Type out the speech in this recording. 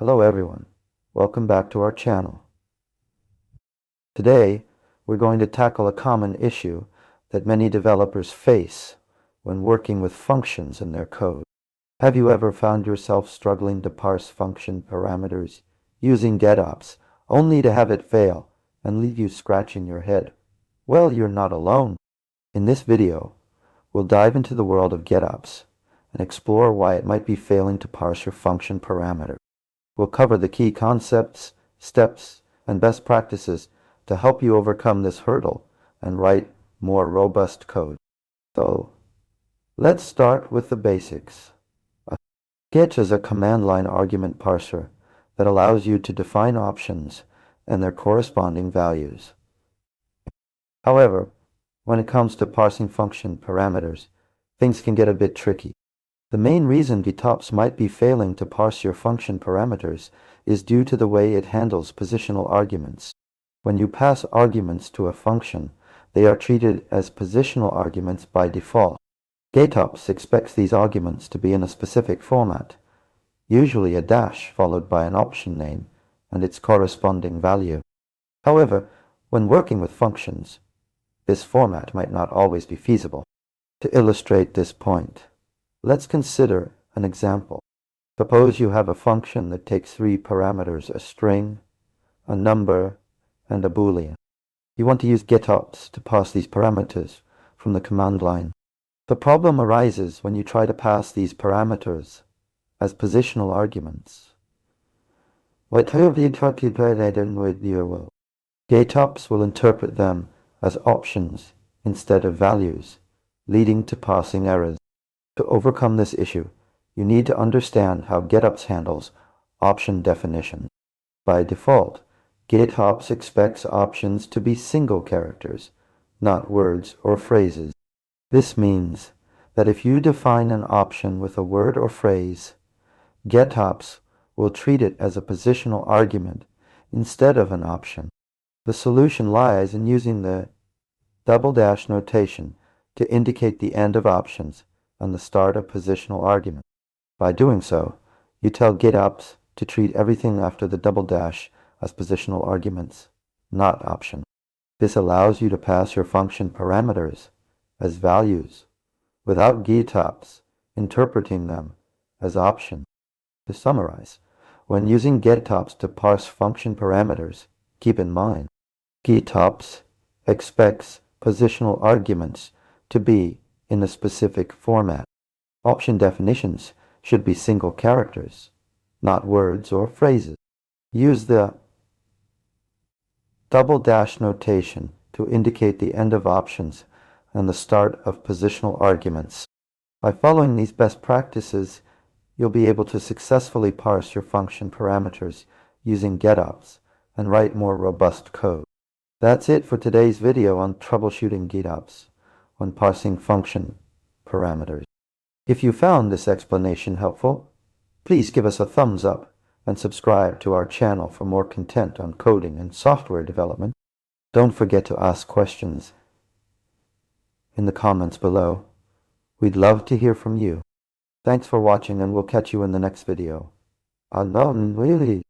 Hello everyone, welcome back to our channel. Today we're going to tackle a common issue that many developers face when working with functions in their code. Have you ever found yourself struggling to parse function parameters using Getopts only to have it fail and leave you scratching your head? Well, you're not alone. In this video, we'll dive into the world of Getopts and explore why it might be failing to parse your function parameter. We'll cover the key concepts, steps, and best practices to help you overcome this hurdle and write more robust code. So, let's start with the basics. Get is a command line argument parser that allows you to define options and their corresponding values. However, when it comes to parsing function parameters, things can get a bit tricky. The main reason Getopts might be failing to parse your function parameters is due to the way it handles positional arguments. When you pass arguments to a function, they are treated as positional arguments by default. Getopts expects these arguments to be in a specific format, usually a dash followed by an option name and its corresponding value. However, when working with functions, this format might not always be feasible. To illustrate this point, let's consider an example. Suppose you have a function that takes three parameters, a string, a number, and a boolean. You want to use Getopts to pass these parameters from the command line. The problem arises when you try to pass these parameters as positional arguments. Getopts will interpret them as options instead of values, leading to parsing errors. To overcome this issue, you need to understand how Getopts handles option definition. By default, Getopts expects options to be single characters, not words or phrases. This means that if you define an option with a word or phrase, Getopts will treat it as a positional argument instead of an option. The solution lies in using the double dash notation to indicate the end of options and the start of positional argument. By doing so, you tell Getopts to treat everything after the double dash as positional arguments, not options. This allows you to pass your function parameters as values without Getopts interpreting them as options. To summarize, when using Getopts to parse function parameters, keep in mind, Getopts expects positional arguments to be in a specific format. Option definitions should be single characters, not words or phrases. Use the double dash notation to indicate the end of options and the start of positional arguments. By following these best practices, you'll be able to successfully parse your function parameters using Getopts and write more robust code. That's it for today's video on troubleshooting Getopts when parsing function parameters. If you found this explanation helpful, please give us a thumbs up and subscribe to our channel for more content on coding and software development. Don't forget to ask questions in the comments below. We'd love to hear from you. Thanks for watching, and we'll catch you in the next video. Really.